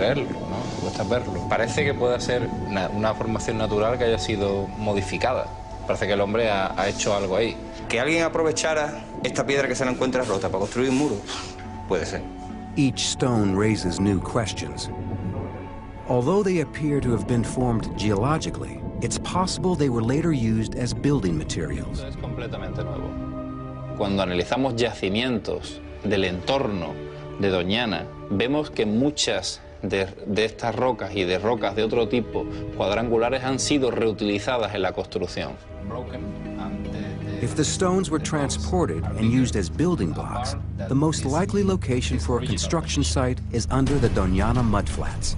creerlo, ¿no? Cuesta verlo. Parece que pueda ser una formación natural que haya sido modificada. Parece que el hombre ha hecho algo ahí. Que alguien aprovechara esta piedra que se la encuentra rota para construir un muro, puede ser. Each stone raises new questions. Although they appear to have been formed geologically, it's possible they were later used as building materials. Es completamente nuevo. Cuando analizamos yacimientos del entorno de Doñana, vemos que muchas de estas rocas y de rocas de otro tipo cuadrangulares han sido reutilizadas en la construcción. If the stones were transported and used as building blocks, the most likely location for a construction site is under the Doñana mudflats.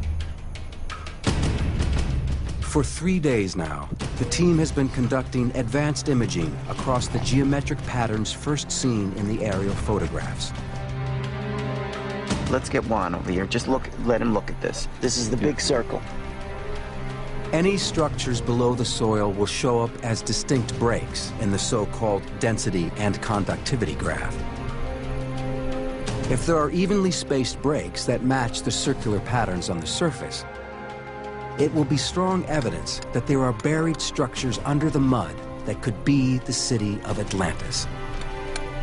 For 3 days now, the team has been conducting advanced imaging across the geometric patterns first seen in the aerial photographs. Let's get Juan over here. Just look, let him look at this. This is the big circle. Any structures below the soil will show up as distinct breaks in the so-called density and conductivity graph. If there are evenly spaced breaks that match the circular patterns on the surface, it will be strong evidence that there are buried structures under the mud that could be the city of Atlantis.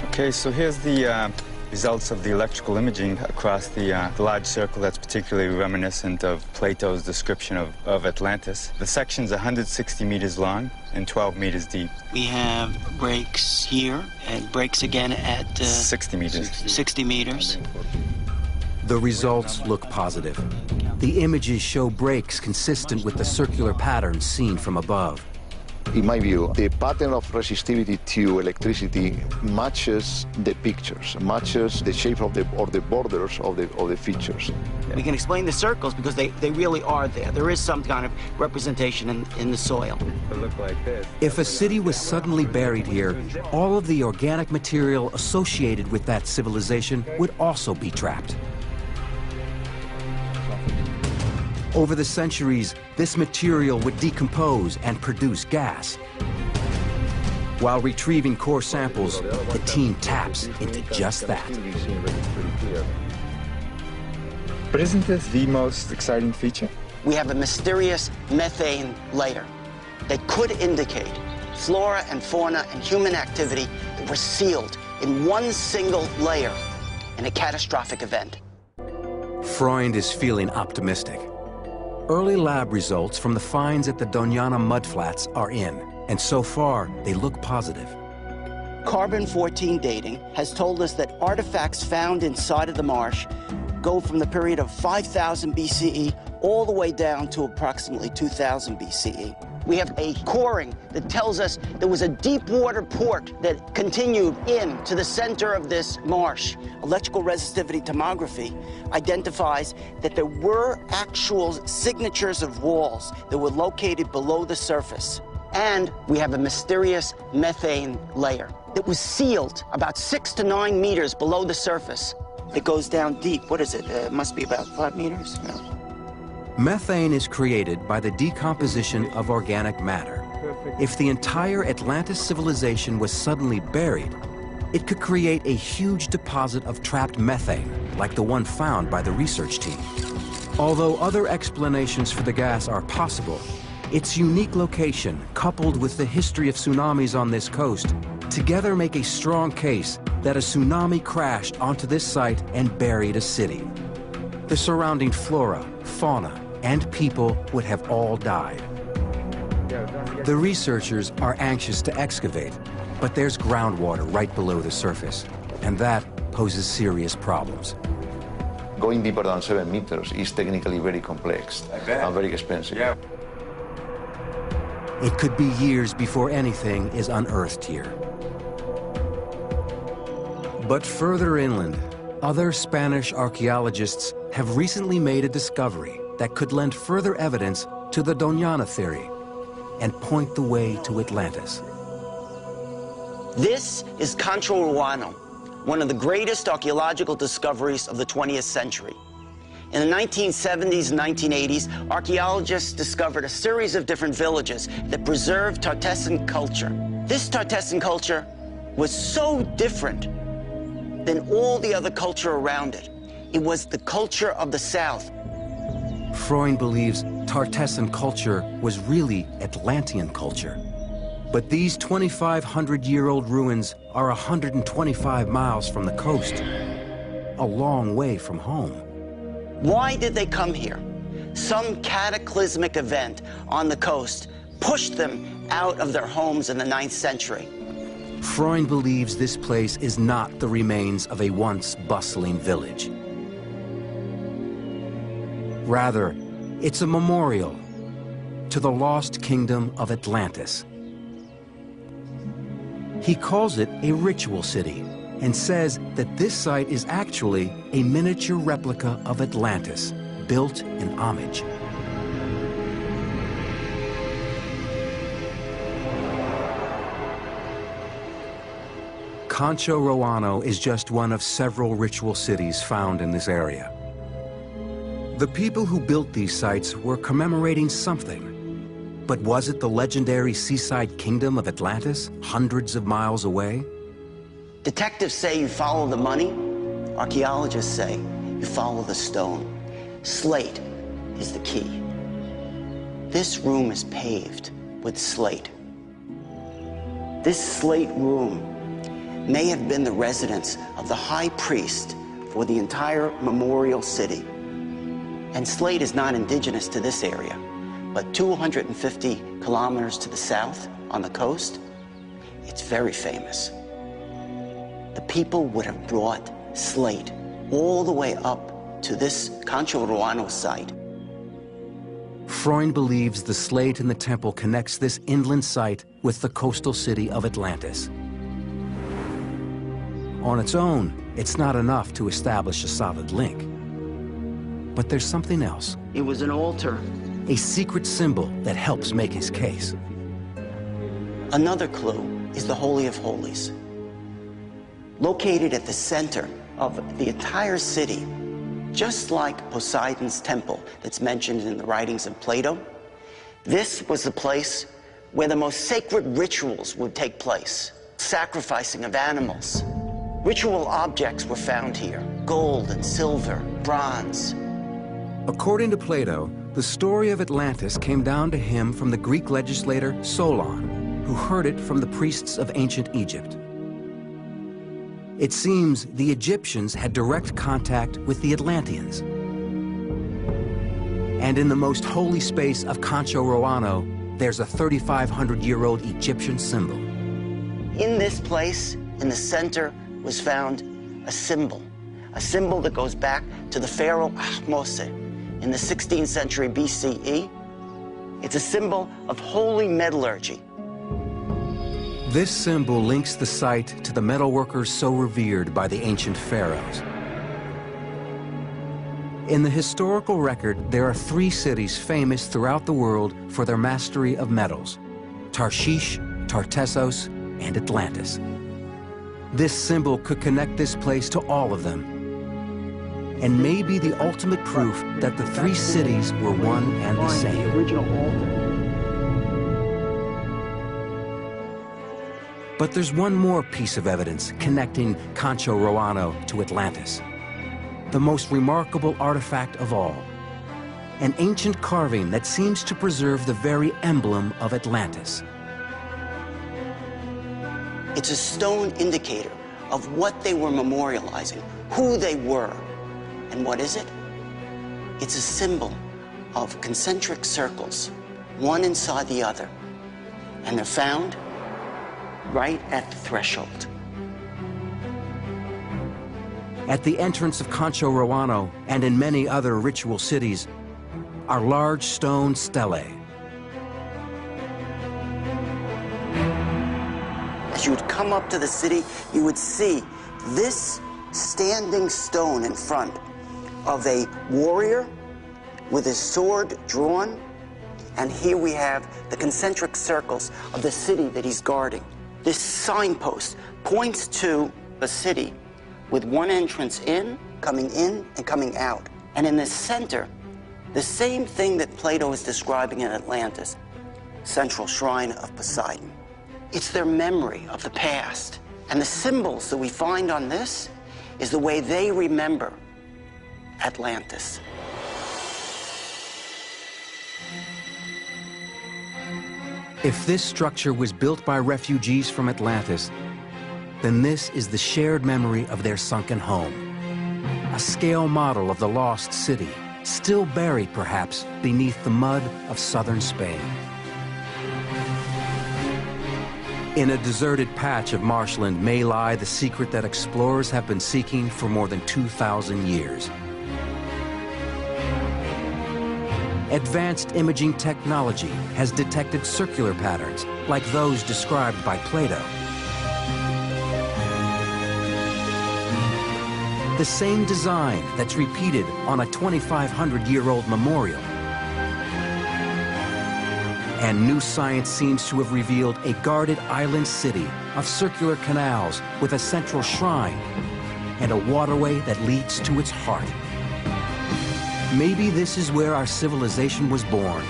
Okay, so here's the results of the electrical imaging across the large circle that's particularly reminiscent of Plato's description of Atlantis. The section's 160 meters long and 12 meters deep. We have breaks here and breaks again at 60 meters. 60 meters. The results look positive. The images show breaks consistent with the circular patterns seen from above. In my view, the pattern of resistivity to electricity matches the pictures, matches the shape of the borders of the features. We can explain the circles because they really are there. There is some kind of representation in the soil. They look like this. If a city was suddenly buried here, all of the organic material associated with that civilization would also be trapped. Over the centuries, this material would decompose and produce gas. While retrieving core samples, the team taps into just that. But isn't this the most exciting feature? We have a mysterious methane layer that could indicate flora and fauna and human activity that were sealed in one single layer in a catastrophic event. Freund is feeling optimistic. Early lab results from the finds at the Doñana mudflats are in, and so far, they look positive. Carbon-14 dating has told us that artifacts found inside of the marsh go from the period of 5,000 BCE all the way down to approximately 2,000 BCE. We have a coring that tells us there was a deep water port that continued into the center of this marsh. Electrical resistivity tomography identifies that there were actual signatures of walls that were located below the surface. And we have a mysterious methane layer that was sealed about 6 to 9 meters below the surface. It goes down deep. What is it? It must be about 5 meters? No. Methane is created by the decomposition of organic matter. If the entire Atlantis civilization was suddenly buried, it could create a huge deposit of trapped methane, like the one found by the research team. Although other explanations for the gas are possible, its unique location, coupled with the history of tsunamis on this coast, together make a strong case that a tsunami crashed onto this site and buried a city. The surrounding flora, fauna, and people would have all died. The researchers are anxious to excavate, but there's groundwater right below the surface, and that poses serious problems. Going deeper than 7 meters is technically very complex and very expensive. Yeah. It could be years before anything is unearthed here. But further inland, other Spanish archaeologists have recently made a discovery that could lend further evidence to the Doñana theory and point the way to Atlantis. This is Conchoruano, one of the greatest archaeological discoveries of the 20th century. In the 1970s and 1980s, archaeologists discovered a series of different villages that preserved Tartessan culture. This Tartessan culture was so different than all the other culture around it. It was the culture of the South. Freund believes Tartessan culture was really Atlantean culture. But these 2,500-year-old ruins are 125 miles from the coast, a long way from home. Why did they come here? Some cataclysmic event on the coast pushed them out of their homes in the 9th century. Freund believes this place is not the remains of a once bustling village. Rather, it's a memorial to the lost kingdom of Atlantis. He calls it a ritual city and says that this site is actually a miniature replica of Atlantis, built in homage. Concho Roano is just one of several ritual cities found in this area. The people who built these sites were commemorating something. But was it the legendary seaside kingdom of Atlantis, hundreds of miles away? Detectives say you follow the money. Archaeologists say you follow the stone. Slate is the key. This room is paved with slate. This slate room may have been the residence of the high priest for the entire memorial city. And slate is not indigenous to this area, but 250 kilometers to the south on the coast, it's very famous. The people would have brought slate all the way up to this Concho Roano site. Freund believes the slate in the temple connects this inland site with the coastal city of Atlantis. On its own, it's not enough to establish a solid link. But there's something else. It was an altar. A secret symbol that helps make his case. Another clue is the Holy of Holies. Located at the center of the entire city, just like Poseidon's temple that's mentioned in the writings of Plato, this was the place where the most sacred rituals would take place. Sacrificing of animals. Ritual objects were found here. Gold and silver, bronze. According to Plato, the story of Atlantis came down to him from the Greek legislator Solon, who heard it from the priests of ancient Egypt. It seems the Egyptians had direct contact with the Atlanteans. And in the most holy space of Concho Roano, there's a 3,500-year-old Egyptian symbol. In this place, in the center, was found a symbol that goes back to the pharaoh Ahmose in the 16th century BCE. It's a symbol of holy metallurgy. This symbol links the site to the metalworkers so revered by the ancient pharaohs. In the historical record, there are 3 cities famous throughout the world for their mastery of metals: Tarshish, Tartessos, and Atlantis. This symbol could connect this place to all of them, and may be the ultimate proof that the 3 cities were one and the same. But there's one more piece of evidence connecting Concho Roano to Atlantis. The most remarkable artifact of all. An ancient carving that seems to preserve the very emblem of Atlantis. It's a stone indicator of what they were memorializing, who they were. And what is it? It's a symbol of concentric circles, one inside the other. And they're found right at the threshold. At the entrance of Concho Roano and in many other ritual cities are large stone stelae. As you would come up to the city, you would see this standing stone in front of a warrior with his sword drawn. And here we have the concentric circles of the city that he's guarding. This signpost points to a city with one entrance in and coming out. And in the center, the same thing that Plato is describing in Atlantis, central shrine of Poseidon. It's their memory of the past. And the symbols that we find on this is the way they remember Atlantis. If this structure was built by refugees from Atlantis, then this is the shared memory of their sunken home. A scale model of the lost city, still buried perhaps beneath the mud of southern Spain. In a deserted patch of marshland may lie the secret that explorers have been seeking for more than 2,000 years. Advanced imaging technology has detected circular patterns like those described by Plato. The same design that's repeated on a 2,500-year-old memorial. And new science seems to have revealed a guarded island city of circular canals with a central shrine and a waterway that leads to its heart. Maybe this is where our civilization was born,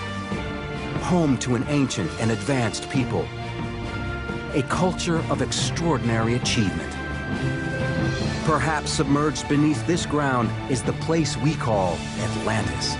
home to an ancient and advanced people, a culture of extraordinary achievement. Perhaps submerged beneath this ground is the place we call Atlantis.